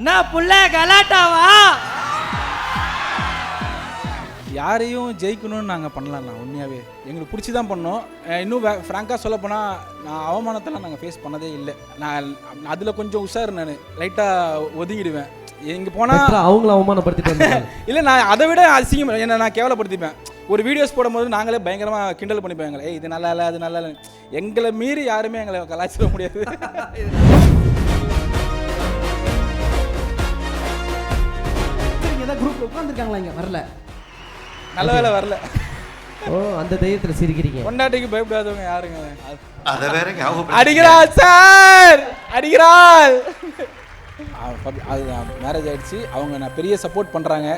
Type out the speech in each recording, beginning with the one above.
நான் புள்ள கலாட்டாவா? யாரையும் ஜெயிக்கணும்னு நாங்கள் பண்ணலாம்ண்ணா. உண்மையாகவே எங்களுக்கு பிடிச்சி தான் பண்ணோம். இன்னும் ஃப்ராங்காக சொல்லப்போனால் நான் அவமானத்தெல்லாம் நாங்கள் ஃபேஸ் பண்ணதே இல்லை. நான் அதில் கொஞ்சம் உஷார். நான் லைட்டாக ஒதுங்கிடுவேன். எங்கே போனால் அவங்கள அவமானப்படுத்திட்டு இல்லை, நான் அதை விட அசிங்கம் என்னை நான் கேவலப்படுத்திப்பேன். ஒரு வீடியோஸ் போடும்போது நாங்களே பயங்கரமாக கிண்டல் பண்ணிப்போம் எங்களை. இது நல்லா இல்லை, அது நல்லா இல்லை. எங்களை மீறி யாருமே எங்களை கலாய்ச்சிட முடியாது. குரூப்ல உட்கார்ந்துருக்காங்களா? இங்க வரல. நல்ல வேலை வரல. ஓ, அந்த தைரியத்தில் சிரிக்கிறீங்க. கொண்டாட்டிக்கு பயப்படாதவங்க யாருங்க? அதை வேற அடிக்கிறாள் சார், அடிக்கிறாள். அது மேரேஜ் ஆகிடுச்சு. அவங்க நான் பெரிய சப்போர்ட் பண்ணுறாங்க.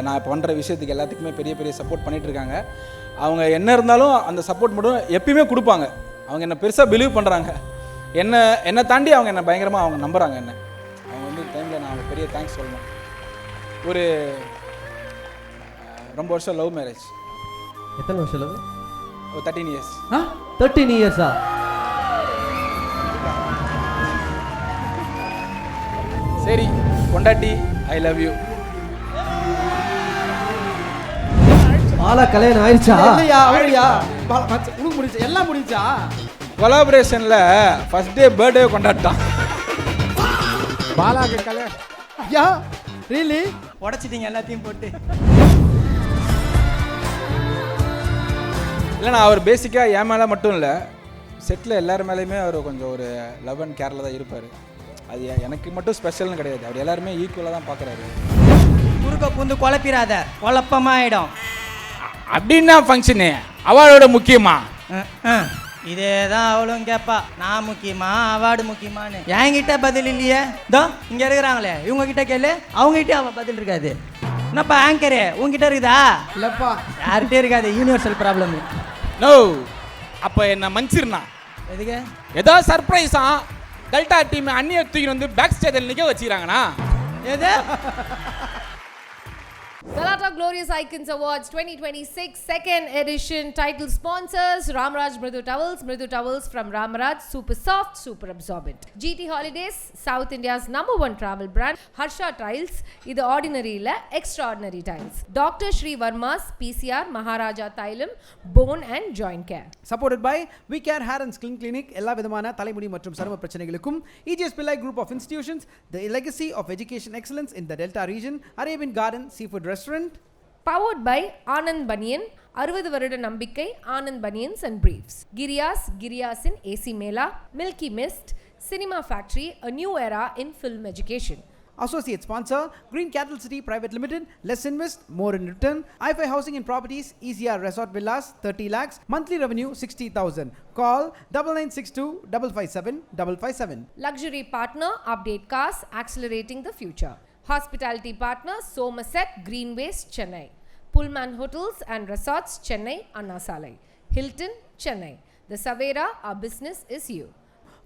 நான் பண்ணுற விஷயத்துக்கு எல்லாத்துக்குமே பெரிய பெரிய சப்போர்ட் பண்ணிகிட்ருக்காங்க. அவங்க என்ன இருந்தாலும் அந்த சப்போர்ட் மட்டும் எப்பயுமே கொடுப்பாங்க. அவங்க என்னை பெருசாக பிலீவ் பண்ணுறாங்க. என்னை தாண்டி அவங்க என்னை பயங்கரமாக அவங்க நம்புகிறாங்க. அவங்க வந்து டைமில் நான் பெரிய தேங்க்ஸ் சொல்லணும். ஒரு ரொம்ப வருஷம் லவ் மேரேஜ். எத்தனை வருஷம் லவ்? ஒரு 13 years. 13 years-ஆ? சரி கொண்டாட்டி, ஐ லவ் யூ. பாலா கல்யாணம் ஆயிடுச்சா? இல்லையா? அவரையா? உனக்கு முடிஞ்சா? எல்லாம் முடிஞ்சா? கொலாபரேஷனில் ஃபர்ஸ்ட் டே பர்த்டே கொண்டாட்டான். பாலாக்கு கல்யாணம்? ஐயா ரியலி? உடைச்சிட்டீங்க எல்லாத்தையும் போட்டு. இல்லைண்ணா, அவர் பேசிக்காக என் மேலே மட்டும் இல்லை, செட்டில் எல்லார் மேலேயுமே அவர் கொஞ்சம் ஒரு லவ் அண்ட் கேரில் தான் இருப்பார். அது எனக்கு மட்டும் ஸ்பெஷல்னு கிடையாது. அவர் எல்லாருமே ஈக்குவலாக தான் பார்க்குறாரு. குறுக்க பூந்து குழப்பிடாத, குழப்பமாயிடும். அப்படின்னா ஃபங்க்ஷனு அவார்டோட முக்கியமா? இதே தான் அவளும் கேட்பா, நான் முக்கியமா அவார்டு முக்கியமானு. என்கிட்ட பதில் இல்லையே. இதோ இங்கே இருக்கிறாங்களே, இவங்க கிட்ட கேளு, அவங்ககிட்ட அவள் பதில் இருக்காது. என்னப்பா ஆங்கரு, உங்ககிட்ட இருக்குதா? இல்லப்பா, யார்கிட்டே இருக்காது. Universal problem. நோ, அப்போ என்ன மன்னிச்சிருண்ணா. எதுக்கு? ஏதோ சர்ப்ரைஸா டெல்டா டீம் அந்நிய தூக்கி வந்து பேக் ஸ்டேஜில் நிற்க வச்சுக்கிறாங்கண்ணா. எது? Galata Glorious Icons Awards 2026 second edition. Title sponsors Ramraj Mridu Towels from Ramraj, super soft, super absorbent. GT Holidays, South India's #1 travel brand. Harsha Tiles, இது ordinary இல்ல, extraordinary tiles. Dr. Shri Verma's PCR Maharaja Thailam Bone and Joint Care. Supported by We Care Hair and Skin Clinic, எல்லா விதமான தலைமுடி மற்றும் சரும பிரச்சனைகளுக்கும் EGS Pillai Group of Institutions, the legacy of education excellence in the Delta region, Arabian Garden Seafood Restaurant. Powered by Anand Banyan, 60 வருட நம்பிக்கை Anand Banyans and Briefs. Giriyasin AC Mela, Milky Mist, Cinema Factory, a new era in film education. Associate sponsor Green Cattle City Private Limited, less invest, more in return. iFi Housing and Properties, ECR Resort Villas, 30 lakhs, monthly revenue 60,000. Call 9962 557 557. Luxury partner Update Cars, accelerating the future. Hospitality partner Somerset Greenways, Chennai. Pullman Hotels and Resorts, Chennai, Anna Salai. Hilton, Chennai. The Savera, our business is you.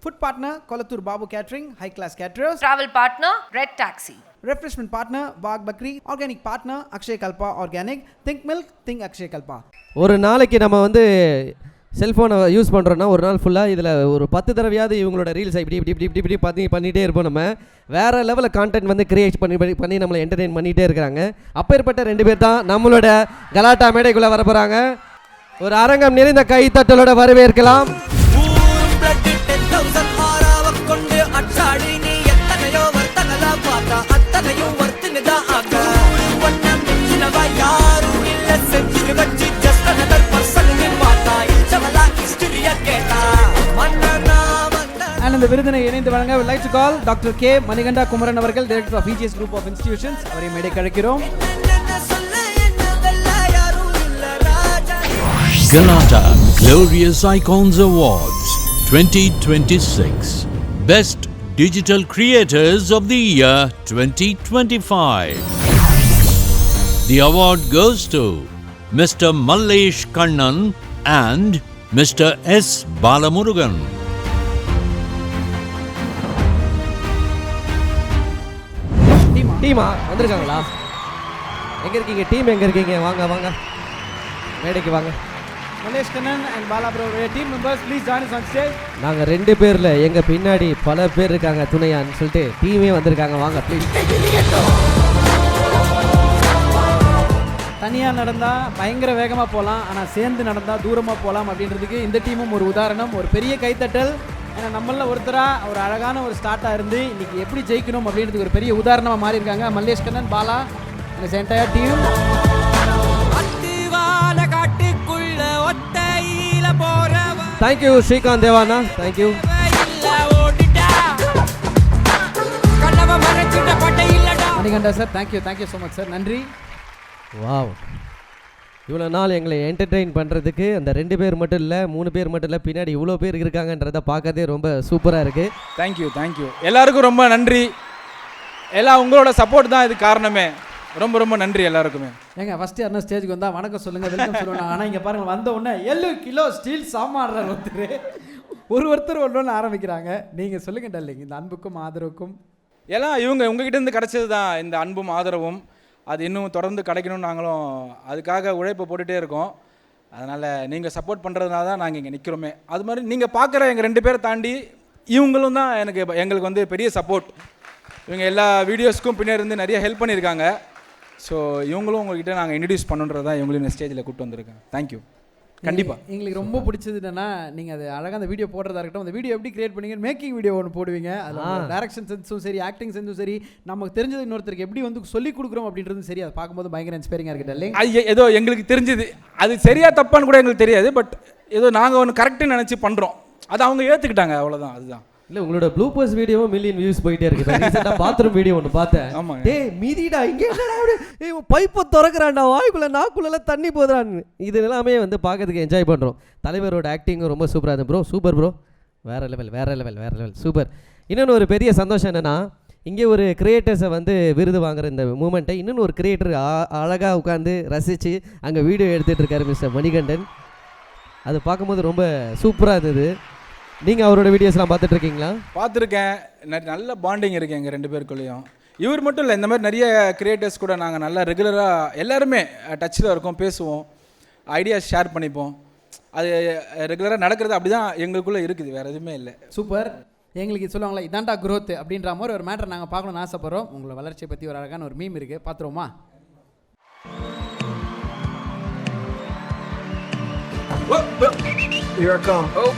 Food partner Kolathur Babu Catering, high class caterers. Travel partner Red Taxi. Refreshment partner Bagh Bakri. Organic partner Akshay Kalpa Organic. Think milk, think Akshay Kalpa. ஒரு நாளைக்கு நம்ம வந்து செல்ஃபோனை use பண்ணுறோன்னா ஒரு நாள் ஃபுல்லாக இதில் ஒரு 10 தடவையாவது இவங்களோட ரீல்ஸை இப்படி பண்ணிகிட்டே இருப்போம். நம்ம வேறு லெவலில் கான்டென்ட் வந்து கிரியேட் பண்ணி நம்மளை என்டர்டெயின் பண்ணிகிட்டே இருக்கிறாங்க. அப்பேற்பட்ட 2 பேர் தான் நம்மளோட கலாட்டா மேடைக்குள்ளே வர போகிறாங்க. ஒரு அரங்கம் நிறைந்த கைத்தட்டலோட வரவேற்கலாம். இந்த விருதினை இணைந்து வழங்க would like to call Dr. K. Maniganda Kumaran அவர்கள், Director of EGS Group of Institutions. அவரை மேடை கழைக்கிறோம். Galata Glorious Icons Awards 2026 Best Digital Creators of the Year 2025. The award goes to Mr. Mallesh Kannan and Mr. S. Balamurugan. டீமா வந்திருக்காங்களா? எங்கே இருக்கீங்க? Team எங்கே இருக்கீங்க? வாங்க மேடைக்கு வாங்க. Malesh Kannan and Bala bro, team members, please join us on stage. நாங்கள் 2 பேரில் எங்கள் பின்னாடி பல பேர் இருக்காங்க துணையான்னு சொல்லிட்டு டீமே வந்திருக்காங்க. வாங்க ப்ளீஸ். தனியாக நடந்தால் பயங்கர வேகமாக போகலாம், ஆனால் சேர்ந்து நடந்தால் தூரமாக போகலாம் அப்படின்றதுக்கு இந்த டீமும் ஒரு உதாரணம். ஒரு பெரிய கைத்தட்டல். ஏன்னா நம்மள ஒருத்தராக ஒரு அழகான ஒரு ஸ்டார்ட்டாக இருந்து இன்றைக்கி எப்படி ஜெயிக்கணும் அப்படின்றதுக்கு ஒரு பெரிய உதாரணமாக மாறி இருக்காங்க Mallesh Kannan, Bala and his entire team. Thank you Srikanth Devana, thank you. Manikanda sir, thank you so much sir, நன்றி. வாவ், இவ்வளோ நாள் எங்களை என்டர்டெயின் பண்ணுறதுக்கு அந்த 2 பேர் மட்டும் இல்லை 3 பேர் மட்டும் இல்லை, பின்னாடி இவ்வளோ பேர் இருக்காங்கன்றதை பார்க்கறதே ரொம்ப சூப்பராக இருக்குது. தேங்க்யூ எல்லாருக்கும் ரொம்ப நன்றி. எல்லாம் உங்களோட சப்போர்ட் தான் இது காரணமே. ரொம்ப நன்றி எல்லாருக்குமே. ஏங்க ஃபஸ்ட்டு யாருன்னா ஸ்டேஜுக்கு வந்தால் வணக்கம் சொல்லுங்கள், வெல்கம் சொல்லுவாங்க. ஆனால் இங்கே பாருங்கள், வந்த உடனே 7 கிலோ ஸ்டீல் சாமாடுறார் ஒருத்தர் ஒன்று ஆரம்பிக்கிறாங்க. நீங்கள் சொல்லுங்கள் டார்லிங், இந்த அன்புக்கும் ஆதரவுக்கும். எல்லாம் உங்ககிட்ட இருந்து கிடைச்சது தான் இந்த அன்பும் ஆதரவும். அது இன்னும் தொடர்ந்து கிடைக்கணும்னு நாங்களும் அதுக்காக உழைப்பு போட்டுகிட்டே இருக்கோம். அதனால் நீங்கள் சப்போர்ட் பண்ணுறதுனால தான் நாங்கள் இங்கே நிற்கிறோமே. அது மாதிரி நீங்கள் பார்க்குற எங்கள் 2 பேரை தாண்டி இவங்களும் தான் எங்களுக்கு வந்து பெரிய சப்போர்ட். இவங்க எல்லா வீடியோஸ்க்கும் பின்னாடி இருந்து நிறைய ஹெல்ப் பண்ணியிருக்காங்க. ஸோ இவங்களும் உங்கள்கிட்ட நாங்கள் இன்ட்ரடியூஸ் பண்ணுன்றது தான் இவங்களையும் ஸ்டேஜில் கூப்பிட்டு வந்திருக்கேன். தேங்க்யூ. கண்டிப்பாக எங்களுக்கு ரொம்ப பிடிச்சது என்னன்னா, நீங்கள் அது அழகாக அந்த வீடியோ போடுறதா இருக்கட்டும், அந்த வீடியோ எப்படி கிரியேட் பண்ணீங்க, மேக்கிங் வீடியோ ஒன்று போடுவீங்க. அதில் டைரக்ஷன் சென்ஸும் சரி, ஆக்டிங் சென்ஸும் சரி, நமக்கு தெரிஞ்சது இன்னொருத்தருக்கு எப்படி வந்து சொல்லிக் கொடுக்குறோம் அப்படின்றதும் சரி, அதை பார்க்கும்போது பயங்கர இன்ஸ்பைரிங்காக இருக்குது இல்லைங்க. ஏதோ எங்களுக்கு தெரிஞ்சது அது சரியா தப்பான்னு கூட எங்களுக்கு தெரியாது. பட் ஏதோ நாங்கள் ஒன்று கரெக்டுன்னு நினச்சி பண்ணுறோம், அதை அவங்க ஏற்றுக்கிட்டாங்க, அவ்வளோதான். அதுதான். இல்லை, உங்களோட ப்ளூபர்ஸ் வீடியோவும் மில்லியன் வியூஸ் போயிட்டே இருக்கு. ரீசெண்டாக பாத்ரூம் வீடியோ ஒன்று பார்த்தேன். ஆமாம். டேய் மீதிடா, இங்கே பைப்பை திறக்கிறான்டா, வாய்க்குள்ளே நாக்குள்ளெல்லாம் தண்ணி போதுறான்னு. இது எல்லாமே வந்து பார்க்கறதுக்கு என்ஜாய் பண்ணுறோம். தலைவரோட ஆக்டிங்கும் ரொம்ப சூப்பராக இருந்தது ப்ரோ. சூப்பர் ப்ரோ, வேறு லெவல் சூப்பர். இன்னொன்று ஒரு பெரிய சந்தோஷம் என்னென்னா, இங்கே ஒரு கிரியேட்டர்ஸை வந்து விருது வாங்குற இந்த மூமெண்ட்டை இன்னொன்று ஒரு கிரியேட்டர் அழகாக உட்காந்து ரசித்து அங்கே வீடியோ எடுத்துகிட்டு இருக்காரு மிஸ்டர் மணிகண்டன். அது பார்க்கும்போது ரொம்ப சூப்பராக இருந்தது. நீங்கள் அவரோட வீடியோஸ்லாம் பார்த்துட்ருக்கீங்களா? பார்த்துருக்கேன். நல்ல பாண்டிங் இருக்குது எங்கள் 2 பேருக்குள்ளேயும். இவர் மட்டும் இல்லை, இந்த மாதிரி நிறைய கிரியேட்டர்ஸ் கூட நாங்கள் நல்லா ரெகுலராக எல்லாருமே டச்சில் இருக்கோம், பேசுவோம், ஐடியாஸ் ஷேர் பண்ணிப்போம். அது ரெகுலராக நடக்கிறது அப்படி தான் எங்களுக்குள்ளே இருக்குது, வேறு எதுவுமே இல்லை. சூப்பர். எங்களுக்கு சொல்லுவாங்களா, இதாண்டா க்ரோத் அப்படின்ற மாதிரி ஒரு மேட்டர் நாங்கள் பார்க்கணும்னு ஆசைப்படுறோம். உங்களை வளர்ச்சியை பற்றி ஒரு அழகான ஒரு மீம் இருக்குது, பார்த்துருவோமா? Here I come. Oh.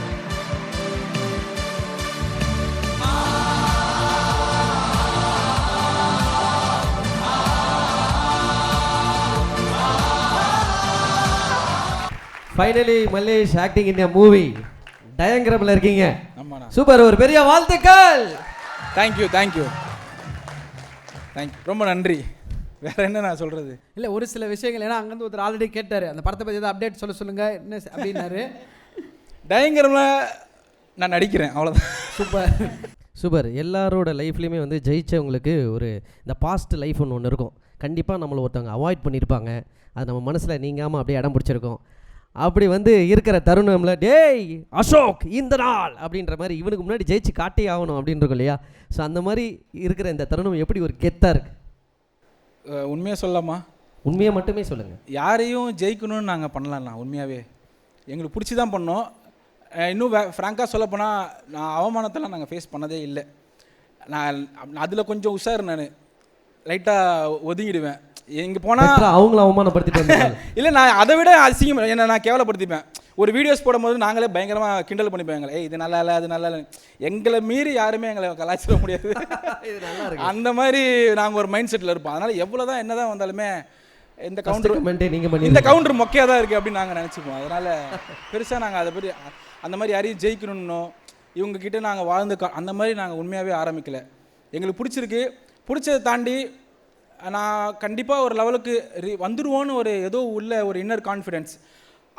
Finally Mallesh acting in a movie டயங்கிராமில் இருக்கீங்க. ஆமாண்ணா, சூப்பர். ஒரு பெரிய வாழ்த்துக்கள். தேங்க்யூ ரொம்ப நன்றி. வேறு என்ன நான் சொல்கிறது? இல்லை, ஒரு சில விஷயங்கள், ஏன்னா அங்கேருந்து ஒருத்தர் ஆல்ரெடி கேட்டார், அந்த படத்தை பற்றி ஏதாவது அப்டேட் சொல்லுங்கள் என்ன அப்படின்னாரு. டயங்கிராமில் நான் நடிக்கிறேன், அவ்வளோதான். சூப்பர். எல்லாரோட லைஃப்லேயுமே வந்து ஜெயிச்சவங்களுக்கு ஒரு இந்த பாஸ்ட் லைஃப் ஒன்று இருக்கும். கண்டிப்பாக நம்மளை ஒருத்தவங்க அவாய்ட் பண்ணியிருப்பாங்க, அது நம்ம மனசில் நீங்காமல் அப்படியே இடம் பிடிச்சிருக்கோம். அப்படி வந்து இருக்கிற தருணம்ல, டேய் அசோக் இந்த நாள் அப்படின்ற மாதிரி இவனுக்கு முன்னாடி ஜெயிச்சு காட்டே ஆகணும் அப்படின்னு இருக்கும் இல்லையா? ஸோ அந்த மாதிரி இருக்கிற இந்த தருணம் எப்படி ஒரு கெத்தாக இருக்குது? உண்மையாக சொல்லலாமா? உண்மையாக மட்டுமே சொல்லுங்கள். யாரையும் ஜெயிக்கணும்னு நாங்கள் பண்ணலாம்ண்ணா. உண்மையாகவே எங்களுக்கு பிடிச்சி தான் பண்ணோம். இன்னும் ஃப்ராங்காக சொல்லப்போனால் நான் அவமானத்தெல்லாம் நாங்கள் ஃபேஸ் பண்ணதே இல்லை. நான் அதில் கொஞ்சம் உஷார். நான் லைட்டாக ஒதுங்கிடுவேன். எங்கே போனால் அவங்கள அவமானப்படுத்திட்டு இல்லை, நான் அதை விட அசிங்கம் என்ன நான் கேவலப்படுத்திப்பேன். ஒரு வீடியோஸ் போடும்போது நாங்களே பயங்கரமாக கிண்டல் பண்ணிப்போம் எங்களை. இது நல்லா இல்லை, அது நல்லா இல்லை. எங்களை மீறி யாருமே எங்களை கலாய்ச்சிட முடியாது. அந்த மாதிரி நாங்கள் ஒரு மைண்ட் செட்டில் இருப்போம். அதனால் எவ்வளோ தான் என்ன தான் வந்தாலுமே இந்த கவுண்டர் மொக்கையாக தான் இருக்குது அப்படின்னு நாங்கள் நினச்சிப்போம். அதனால் பெருசாக நாங்கள் அதை பற்றி அந்த மாதிரி யாரையும் ஜெயிக்கணும்னோ இவங்கக்கிட்ட நாங்கள் வாழ்ந்து அந்த மாதிரி நாங்கள் உண்மையாகவே ஆரம்பிக்கலை. எங்களுக்கு பிடிச்சிருக்கு. பிடிச்சதை தாண்டி நான் கண்டிப்பாக ஒரு லெவலுக்கு வந்துடுவோன்னு ஒரு ஏதோ உள்ள ஒரு இன்னர் கான்ஃபிடென்ஸ்.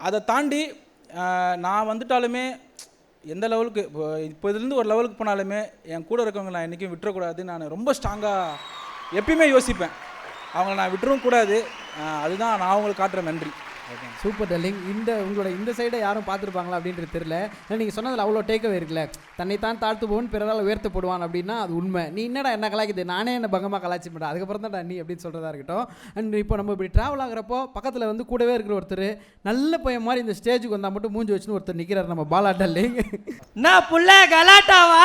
அதை தாண்டி நான் வந்துட்டாலுமே எந்த லெவலுக்கு இப்போ இதுலேருந்து ஒரு லெவலுக்கு போனாலுமே என் கூட இருக்கவங்க நான் என்றைக்கும் விட்டுறக்கூடாது. நான் ரொம்ப ஸ்ட்ராங்காக எப்பயுமே யோசிப்பேன், அவங்கள நான் விட்டுறவும் கூடாது. அதுதான் நான் அவங்களுக்கு காட்டுற நன்றி. Super darling. உங்களோட இந்த சைடை யாரும் பார்த்துருப்பாங்களா அப்படின்றது தெரியல. ஏன்னா நீங்கள் சொன்னதில் அவ்வளோ டேக்கவே இருக்குல்ல, தன்னைத்தான் தாழ்த்துபவன் பிறரால் உயர்த்தப்படுவான் அப்படின்னா அது உண்மை. நீ என்னடா என்ன கலாய்க்குது, நானே என்ன பங்கமாக கலாய்ச்சி மாட்டேன், அதுக்கப்புறம் தான் நீ அப்படின்னு சொல்கிறதா இருக்கட்டும். அண்ட் இப்போ நம்ம இப்படி ட்ராவல் ஆகிறப்போ பக்கத்தில் வந்து கூடவே இருக்கிற ஒருத்தர் நல்ல பையன் மாதிரி இந்த ஸ்டேஜுக்கு வந்தால் மட்டும் மூஞ்சி வச்சுன்னு ஒருத்தர் நிற்கிறார், நம்ம பாலா டார்லிங். நான் புள்ள கலாட்டாவா?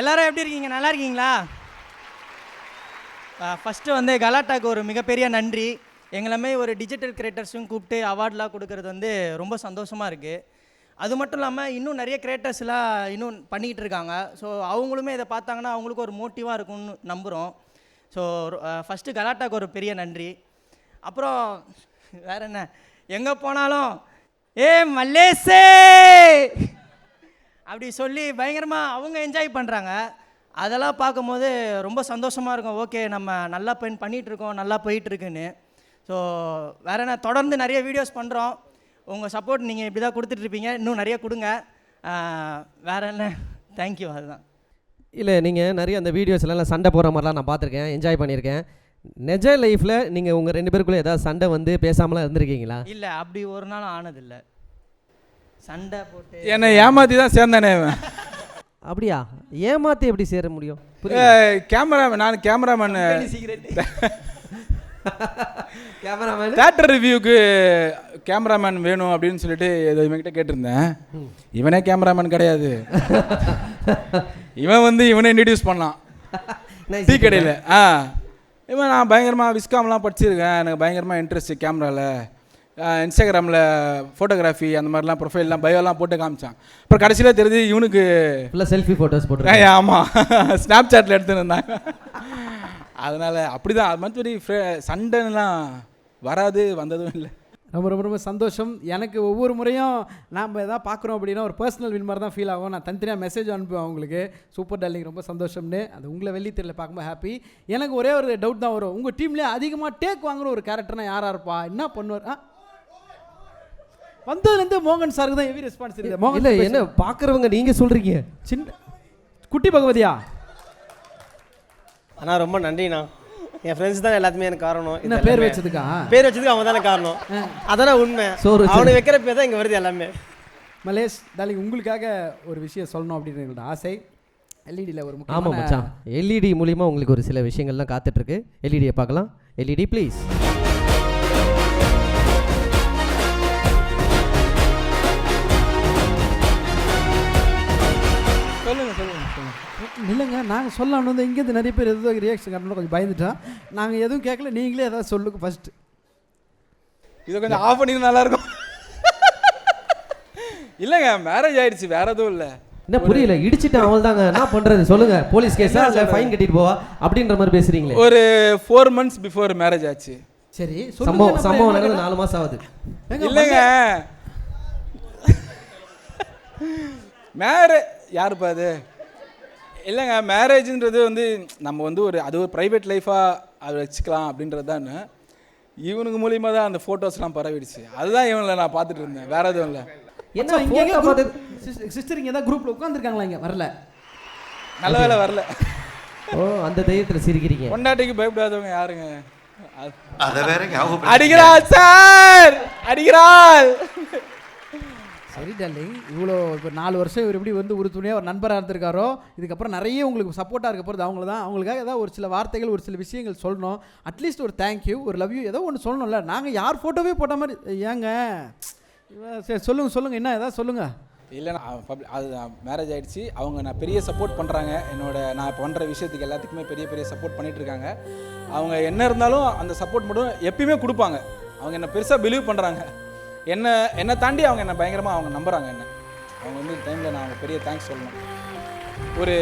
எல்லாரும் எப்படி இருக்கீங்க? நல்லா இருக்கீங்களா? ஃபஸ்ட்டு வந்து கலாட்டாக்கு ஒரு மிகப்பெரிய நன்றி. எங்களுமே ஒரு டிஜிட்டல் கிரியேட்டர்ஸும் கூப்பிட்டு அவார்ட்லாம் கொடுக்கறது வந்து ரொம்ப சந்தோஷமாக இருக்குது. அது மட்டும் இல்லாமல் இன்னும் நிறைய கிரியேட்டர்ஸ்லாம் இன்னும் பண்ணிக்கிட்டு இருக்காங்க. ஸோ அவங்களுமே இதை பார்த்தாங்கன்னா அவங்களுக்கு ஒரு மோட்டிவாக இருக்கும்னு நம்புகிறோம். ஸோ ஃபஸ்ட்டு கலாட்டாக்கு ஒரு பெரிய நன்றி. அப்புறம் வேறு என்ன, எங்கே போனாலும் ஏ மல்லேசே அப்படி சொல்லி பயங்கரமாக அவங்க என்ஜாய் பண்ணுறாங்க. அதெல்லாம் பார்க்கும்போது ரொம்ப சந்தோஷமாக இருக்கும். ஓகே, நம்ம நல்லா பண்ணிகிட்ருக்கோம், நல்லா போயிட்டுருக்குன்னு. ஸோ வேறு என்ன, தொடர்ந்து நிறைய வீடியோஸ் பண்ணுறோம். உங்கள் சப்போர்ட் நீங்கள் இப்படி தான் கொடுத்துட்ருப்பீங்க, இன்னும் நிறைய கொடுங்க. வேறு என்ன, தேங்க்யூ. அதுதான். இல்லை, நீங்கள் நிறைய அந்த வீடியோஸ்லாம் சண்டை போடுற மாதிரிலாம் நான் பார்த்துருக்கேன், என்ஜாய் பண்ணியிருக்கேன். நிஜ லைஃப்பில் நீங்கள் உங்கள் 2 பேருக்குள்ளே ஏதாவது சண்டை வந்து பேசாமலாம் இருந்திருக்கீங்களா? இல்லை, அப்படி ஒரு நாள் ஆனதில்லை. சண்டை போட்டு என்னை ஏமாற்றி தான் சேர்ந்தானே. அப்படியா? ஏமாற்றி எப்படி சேர முடியும்? கேமராமேன், நான் கேமராமேன். கேமராமேன் தேட்டர் ரிவ்யூக்கு கேமராமேன் வேணும் அப்படின்னு சொல்லிட்டு இவன்கிட்ட கேட்டிருந்தேன். இவனே கேமராமேன் கிடையாது. இவன் வந்து இவனை இன்ட்ரடியூஸ் பண்ணான் டீ கடையில். இவன் நான் பயங்கரமாக விஸ்காம்லாம் படிச்சிருக்கேன், எனக்கு பயங்கரமாக இன்ட்ரெஸ்ட் கேமராவில், இன்ஸ்டாகிராமில் ஃபோட்டோகிராஃபி அந்த மாதிரிலாம் ப்ரொஃபைல்லாம் பயோலாம் போட்டு காமிச்சான். அப்புறம் கடைசியில் தெரிஞ்சு இவனுக்கு ஃபுல்லாக செல்ஃபி ஃபோட்டோஸ் போட்டு. ஆமாம், ஸ்னாப் சாட்டில் எடுத்துருந்தாங்க. அதனால் அப்படி தான். அது மற்றபடி சண்டைலாம் வராது, வந்ததும் இல்லை. ரொம்ப ரொம்ப ரொம்ப சந்தோஷம். எனக்கு ஒவ்வொரு முறையும் நாம் எதாவது பார்க்குறோம் அப்படின்னா ஒரு பர்சனல் வின் மாதிரி தான் ஃபீல் ஆகும். நான் தனித்தனியாக மெசேஜ் அனுப்புவேன் அவங்களுக்கு, சூப்பர் டார்லிங் ரொம்ப சந்தோஷம்னு. அது உங்களை வெள்ளித்திரையில் பார்க்கும்போது ஹாப்பி. எனக்கு ஒரே ஒரு டவுட் தான் வரும், உங்கள் டீம்லேயே அதிகமாக டேக் வாங்குற ஒரு கேரக்டர்னா யாராக இருப்பா, என்ன பண்ணுவார்? வந்ததுலேருந்து மோகன் சாருக்கு தான் ஹெவி ரெஸ்பான்ஸ் இருக்குது. மோகன் இல்லை, என்ன பார்க்குறவங்க நீங்கள் சொல்கிறீங்க? சின்ன குட்டி பகவதியா? அண்ணா ரொம்ப நன்றிண்ணா. என் ஃப்ரெண்ட்ஸ் தான் எல்லாத்துமே எனக்கு காரணம். என்ன பேர் வச்சதுக்கா? பேர் வச்சதுக்கு அவங்க தானே காரணம். அதானே உண்மை. அவனுக்கு வைக்கிற பேர் தான் இங்கே வருது எல்லாமே. மலேஷ் டார்லிங், உங்களுக்காக ஒரு விஷயம் சொல்லணும் அப்படின்னு எங்களோட ஆசை. எல்இடியில் ஒரு முக்கியமான. ஆமாம் மச்சான், எல்இடி மூலிமா உங்களுக்கு ஒரு சில விஷயங்கள்லாம் காத்துட்ருக்கு. எல்இடியை பார்க்கலாம். LED please. இல்லைங்க, நாங்கள் சொல்லலாம்னு வந்து இங்கேருந்து நிறைய பேர் எதுவும் ரியாக்ஷன் காட்டணும், கொஞ்சம் பயந்துட்டோம். நாங்கள் எதுவும் கேட்கல, நீங்களே ஏதாவது சொல்லுங்க ஃபஸ்ட்டு. இதை கொஞ்சம் ஆஃப் பண்ணி நல்லாயிருக்கும். இல்லைங்க, மேரேஜ் ஆயிடுச்சு, வேற எதுவும் இல்லை. என்ன புரியல? இடிச்சிட்டேன் அவள் தாங்க, என்ன பண்ணுறது சொல்லுங்கள்? போலீஸ் கேஸா இல்லை ஃபைன் கட்டிட்டு போவா அப்படின்ற மாதிரி பேசுகிறீங்களே. ஒரு 4 months பிஃபோர் மேரேஜ் ஆச்சு. சரி, சம்பவம் நடந்து 4 மாதம் ஆகுது. இல்லைங்க, யாருப்பா அது? இல்லைங்க, மேரேஜுன்றது வந்து நம்ம வந்து அது ஒரு ப்ரைவேட் லைஃபாக அதை வச்சுக்கலாம் அப்படின்றது தான். இவனுக்கு மூலியமாக தான் அந்த ஃபோட்டோஸ்லாம் பரவிடுச்சு. அதுதான் இவனில் நான் பார்த்துட்டு இருந்தேன், வேற எதுவும் இல்லை. என்ன சிஸ்டர் இங்கே தான் குரூப்பில் உட்காந்துருக்காங்களா? இங்கே வரல, நல்ல வேலை வரல. ஓ, அந்த தைரியத்தில் சிரிக்கிறீங்க. பொண்டாட்டிக்கு பயப்படாதவங்க யாருங்க? அதை வேற அடிக்கிறாள் சார், அடிக்கிறாள். சரி டார்லிங், இவ்வளோ இப்போ 4 வருஷம் இவர் எப்படி வந்து ஒரு துணையாக ஒரு நண்பராக இருந்திருக்காரோ, இதுக்கப்புறம் நிறைய உங்களுக்கு சப்போர்ட்டாக இருக்க போகிறது அவங்கள தான். அவங்களுக்காக ஏதாவது ஒரு சில வார்த்தைகள், ஒரு சில விஷயங்கள் சொல்லணும். அட்லீஸ்ட் ஒரு தேங்க்யூ, ஒரு லவ் யூ, ஏதோ ஒன்று சொல்லணும்ல. நாங்கள் யார் ஃபோட்டோவே போட்ட மாதிரி ஏங்க? சரி சொல்லுங்கள், என்ன ஏதாவது சொல்லுங்கள். இல்லை, அது மேரேஜ் ஆகிடுச்சு. அவங்க நான் பெரிய சப்போர்ட் பண்ணுறாங்க. நான் இப்போ பண்ணுற விஷயத்துக்கு எல்லாத்துக்குமே பெரிய சப்போர்ட் பண்ணிகிட்ருக்காங்க. அவங்க என்ன இருந்தாலும் அந்த சப்போர்ட் மட்டும் எப்பயுமே கொடுப்பாங்க. அவங்க என்ன பெருசாக பிலீவ் பண்ணுறாங்க. என்னை தாண்டி அவங்க என்ன பயங்கரமாக அவங்க நம்புகிறாங்க. அவங்க வந்து டைமில் நான் அவங்க பெரிய தேங்க்ஸ் சொல்லணும். ஒரு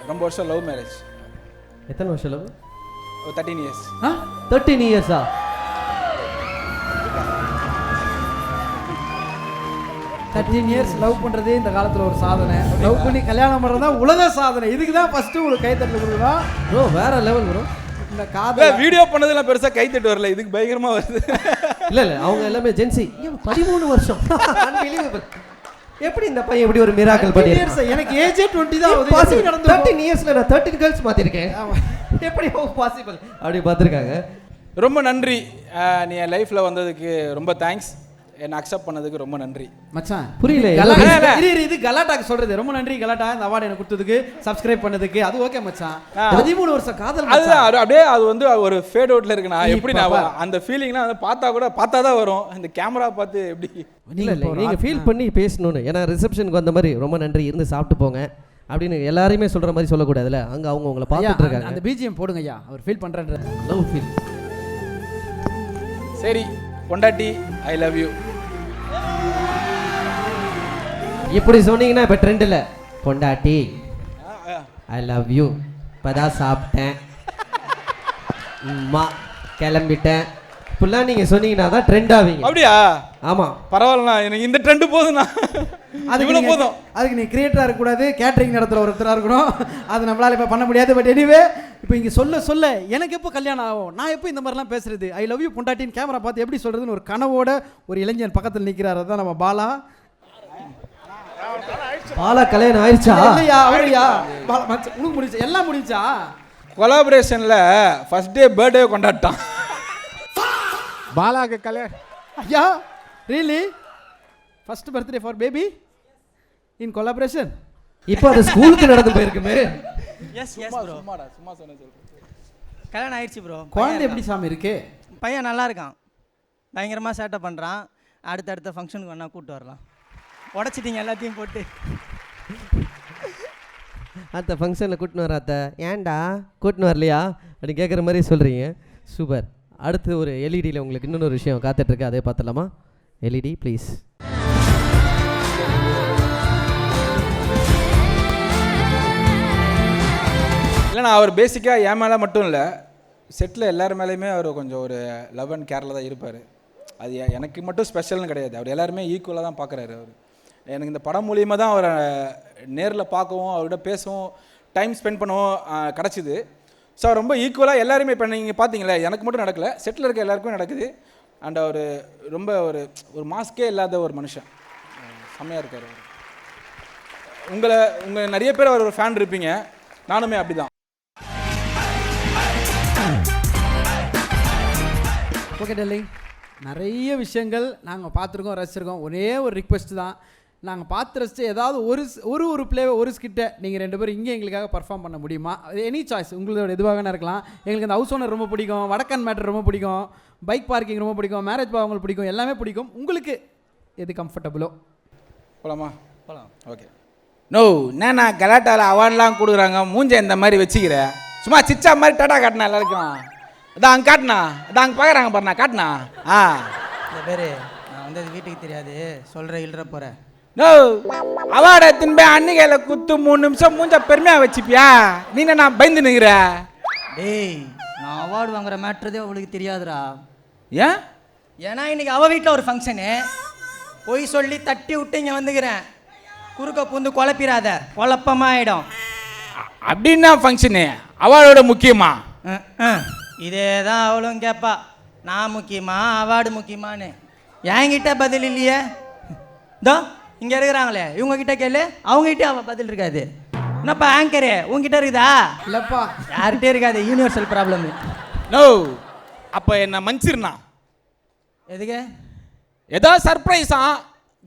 ரொம்ப வருஷம் லவ் மேரேஜ். எத்தனை வருஷம் லவ்? 13 years. 13 years-ஆ? 13 years லவ் பண்ணுறதே இந்த காலத்தில் ஒரு சாதனை. லவ் பண்ணி கல்யாணம் பண்ணுறது தான் உலக சாதனை. இதுக்கு தான் ஃபஸ்ட்டு உங்களுக்கு கைத்தட்டல் கொடுக்குறோம். ப்ரோ வேற லெவல் ப்ரோ. இந்த காதல் வீடியோ பண்ணதெல்லாம் பெருசாக கைத்தட்டு வரல, இதுக்கு பயங்கரமாக வருது. இல்லை அவங்க எல்லாமே ஜென்சி. 13 வருஷம் எப்படி இந்த பையன் எப்படி ஒரு மிராக்கல் பண்ணிருக்கான்? எனக்கு ஏஜே 20 தான் ஆகுது. 13 years-ல நான் 13 girls மாத்திருக்கேன். எப்படி பாசிபிள் அப்படி பார்த்துருக்காங்க. ரொம்ப நன்றி. நீ என் லைஃப்பில் வந்ததுக்கு ரொம்ப தேங்க்ஸ். என்னை அக்செப்ட் பண்ணதுக்கு ரொம்ப நன்றி. மச்சான் புரியல. இது கலாட்டாக்கு சொல்றது. ரொம்ப நன்றி கலாட்டா, இந்த அவார்டு எனக்கு கொடுத்ததுக்கு, சப்ஸ்கிரைப் பண்ணதுக்கு. அது ஓகே மச்சான். 13 வருஷம் காதல். அது அப்படியே அது வந்து ஒரு ஃபேட் அவுட்ல இருக்கு. நான் எப்படி நான் அந்த ஃபீலிங்லாம் வந்து பார்த்தா தான் வரும். இந்த கேமரா பார்த்து எப்படி இல்லை நீங்கள் ஃபீல் பண்ணி பேசணும்னு. ஏன்னா ரிசப்ஷனுக்கு வந்த மாதிரி ரொம்ப நன்றி, இருந்து சாப்பிட்டு போங்க அப்படின்னு எல்லாரையுமே சொல்கிற மாதிரி சொல்லக்கூடாதுல்ல. அங்கே அவங்க உங்களை பார்த்துட்டு இருக்காங்க. அந்த பிஜிஎம் போடுங்க ஐயா, அவர் ஃபீல் பண்ணுறன்ற லவ் ஃபீல். சரி பொண்டாட்டி ஐ லவ் யூ இப்படி சொன்னீங்கன்னா இப்போ ட்ரெண்ட் இல்லை. பொண்டாட்டி ஐ லவ் யூ, இப்போதான் சாப்பிட்டேன், அம்மா கிளம்பிட்டேன், இப்படிலாம் நீங்கள் சொன்னீங்கன்னா தான் ட்ரெண்ட் ஆவீங்க. அப்படியா? ஆமாம் பரவாயில்லண்ணா, எனக்கு இந்த ட்ரெண்டு போதும்ண்ணா. அதுக்கு போதும். அதுக்கு நீ கிரியேட்டராக இருக்கக்கூடாது, கேட்டரிங் நடத்துகிற ஒருத்தராக இருக்கணும். அது நம்மளால் இப்போ பண்ண முடியாது. பட் எனிவே இப்போ இங்கே சொல்ல எனக்கு எப்போ கல்யாணம் ஆகும், நான் எப்போ இந்த மாதிரிலாம் பேசுறது, ஐ லவ் யூ பொண்டாட்டின்னு கேமரா பார்த்து எப்படி சொல்கிறதுன்னு ஒரு கனவோட ஒரு இளைஞன் பக்கத்தில் நிற்கிறார். அதுதான் நம்ம பாலா. பாலா கல்யாணம் ஆயிடுச்சா? இல்லையா அவரையா உனக்கு முடிச்சா? எல்லாம் முடிச்சா? கொலாபரேஷனில் ஃபர்ஸ்ட் டே பர்த்டே கொண்டாட்டான் பாலாக்கு கல்யாணம். ஐயா really first birthday for baby in collaboration. இப்போ அது ஸ்கூலுக்கு நடந்து போயிருக்குமே. S bro. சும்மா சொன்னேன். கல்யாணம் ஆயிடுச்சு ப்ரோ. குழந்தை எப்படி சாமி இருக்கு? பையன் நல்லா இருக்கான், பயங்கரமாக சேட்டை பண்ணுறான். அடுத்த ஃபங்க்ஷனுக்கு வேணா கூப்பிட்டு வரலாம். உடச்சிட்டிங்க எல்லாத்தையும் போட்டு. அந்த ஃபங்க்ஷனில் கூட்டின்னு வர அத்தை, ஏன்டா கூட்டின்னு வரலையா அப்படின்னு கேட்குற மாதிரி சொல்கிறீங்க. சூப்பர். அடுத்து ஒரு எல்இடியில் உங்களுக்கு இன்னொரு விஷயம் காத்துட்ருக்கு, அதே பார்த்துடலாமா? LED please. இல்லைண்ணா, அவர் பேசிக்காக என் மேலே மட்டும் இல்லை, செட்டில் எல்லார் மேலேயுமே அவர் கொஞ்சம் ஒரு லவ் அண்ட் கேரில் தான் இருப்பார். அது எனக்கு மட்டும் ஸ்பெஷல்னு கிடையாது, அவர் எல்லாருமே ஈக்குவலாக தான் பார்க்குறாரு. அவர் எனக்கு இந்த படம் மூலியமாக தான் அவரை நேரில் பார்க்கவும் அவர்கிட்ட பேசவும் டைம் ஸ்பெண்ட் பண்ணவும் கிடச்சிது. ஸோ ரொம்ப ஈக்குவலாக எல்லாருமே இப்போ நீங்கள் பார்த்தீங்களே, எனக்கு மட்டும் நடக்கலை, செட்டில் இருக்க எல்லாருக்கும் நடக்குது. அண்ட் அவர் ரொம்ப ஒரு மாஸ்கே இல்லாத ஒரு மனுஷன், செம்மையாக இருக்கார். உங்கள் நிறைய பேர் அவர் ஒரு ஃபேன் இருப்பீங்க, நானுமே அப்படி தான். ஓகே டார்லிங், நிறைய விஷயங்கள் நாங்கள் பார்த்துருக்கோம், ரசிச்சிருக்கோம். ஒரே ஒரு ரிக்வெஸ்ட் தான், நாங்கள் பார்த்து ரசித்து ஏதாவது ஒரு பிளேவை ஒரு ஸ்கிட்டை நீங்கள் 2 பேரும் இங்கே எங்களுக்காக பர்ஃபார்ம் பண்ண முடியுமா? எனி சாய்ஸ், உங்களோட எதுவாக இருக்கலாம். எங்களுக்கு அந்த ஹவுஸ் ஓனர் ரொம்ப பிடிக்கும், வடக்கன் மேட்டர் ரொம்ப பிடிக்கும், பைக் பார்க்கிங் ரொம்ப பிடிக்கும், மேரேஜ் பாவங்களுக்கு பிடிக்கும், எல்லாமே பிடிக்கும். உங்களுக்கு எது கம்ஃபர்டபுளோ போகலாமா? போகலாம். ஓகே. நோ என்னண்ணா கலாட்டாவில் அவார்ட்லாம் கொடுக்குறாங்க, மூஞ்ச இந்த மாதிரி வச்சுக்கிற, சும்மா சிச்சா மாதிரி டாட்டா காட்டினா எல்லாருக்கும். இதான் அங்கே காட்டினா, இதான் அங்கே பார்க்குறாங்க பாருண்ணா, காட்டினா. இந்த பேர் நான் வந்து அது வீட்டுக்கு தெரியாது, சொல்கிறேன் இல்ற போகிறேன். நோ அவார்டை எடுத்துன்னு போய் அன்னிகையில் குத்து 3 நிமிஷம் மூஞ்ச பெருமையாக வச்சுப்பியா? நீ நான் பயந்து நிற்கிற. டேய், நான் அவார்டு வாங்குற மேட்ருதே அவளுக்கு தெரியாதுடா. ஏன்? ஏன்னா இன்னைக்கு அவள் வீட்டில் ஒரு ஃபங்க்ஷனு, போய் சொல்லி தட்டி விட்டு இங்கே வந்துக்கிறேன். குறுக்க பூந்து குழப்பிடாத, குழப்பமாயிடும். அப்படின்னா ஃபங்க்ஷனு அவார்டோட முக்கியமா? இதே தான் அவளும் கேட்பா, நான் முக்கியமா அவார்டு முக்கியமானு. என்கிட்ட பதில் இல்லையே. இதோ இங்கே இருக்கிறாங்களே, இவங்க கிட்ட கேளு, அவங்ககிட்ட அவள் பதில் இருக்காது. என்னப்பா ஆங்கரு உங்ககிட்ட இருக்குதா? இல்லைப்பா, யார்கிட்டே இருக்காது, யூனிவர்சல் ப்ராப்ளம். நோ அப்போ என்ன மன்னிச்சிருண்ணா. எதுக்கு? ஏதோ சர்ப்ரைஸா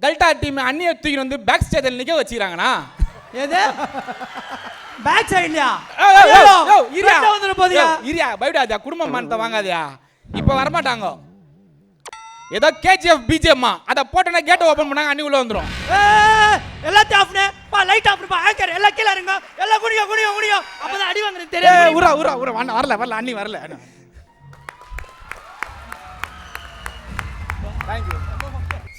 கல்டா டீம் அண்ணியை தூக்கி வந்து பேக் ஸ்டேஜில் நிற்க வச்சுக்கிறாங்கண்ணா. எது பேக் சைட்லையா? இரியா பயப்படாதியா, குடும்பம் மானத்தை வாங்காதியா, இப்போ வரமாட்டாங்க. ஏதோ கேஜிஎஃப் பிஜிஎம்மா அதை போட்டோன்னா கேட்டை ஓப்பன் பண்ணாங்க, அன்னி உள்ள வந்துடும். எல்லாத்தையும் ஆஃப்னே பா, லைட் ஆஃப் பா, ஆங்கர் எல்லாம் கீழே இருங்க, எல்லாம் குடியும் அப்பதான் அடி வாங்குறது தெரியும். ஊரா வரல அன்னி வரல.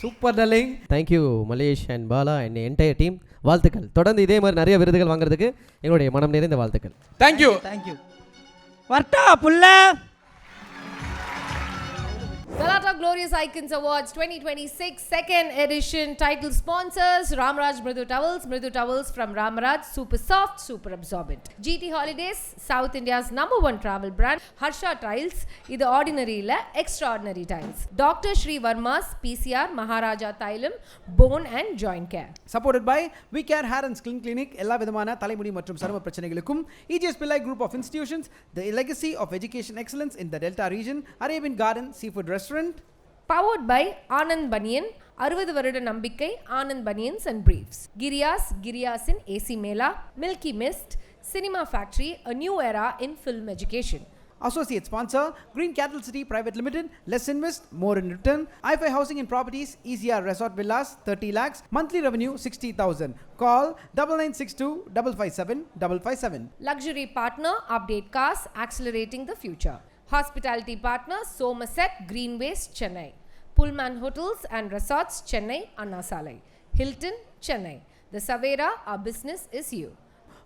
Super darling. Thank you Malesh and Bala and entire team. வாழ்த்துக்கள். தொடர்ந்து இதே மாதிரி நிறைய விருதுகள் வாங்குறதுக்கு எங்களுடைய மனம் நிறைந்த வாழ்த்துக்கள். தேங்க்யூ. வரட்டா புள்ள. Galata Glorious Icons Awards 2026 second edition title sponsors Ramraj Mridu Towels from Ramaraj, super soft, super absorbent. GT Holidays, South India's #1 travel brand. Harsha Tiles, இது ordinary இல்ல extraordinary tiles. Dr. Shri Verma's PCR Maharaja Thailam Bone and Joint Care. Supported by We Care Hair and Skin Clinic, எல்லா விதமான தலைமுடி மற்றும் சரும பிரச்சனைகளுக்கும் EGS Pillai Group of Institutions, the legacy of education excellence in the Delta region, Arabian Garden Seafood Restaurant. Powered by Anand Banyan, 60 வருட நம்பிக்கை Anand Banyans and Briefs. Giriyasin AC Mela, Milky Mist, Cinema Factory, a new era in film education. Associate sponsor Green Cattle City Private Limited, less invest, more in return. i5 Housing and Properties, ECR Resort Villas, 30 lakhs, monthly revenue 60,000. Call 9962 557 557. Luxury partner Update Cars, accelerating the future. Hospitality partner Somerset Greenways, Chennai. Pullman Hotels and Resorts, Chennai, Anna Salai. Hilton, Chennai. The Savera, our business is you.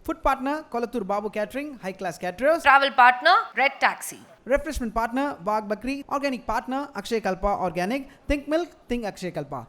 Food partner Kolathur Babu Catering, high class caterers. Travel partner Red Taxi. Refreshment partner Bagh Bakri. Organic partner Akshay Kalpa Organic. Think milk, think Akshay Kalpa.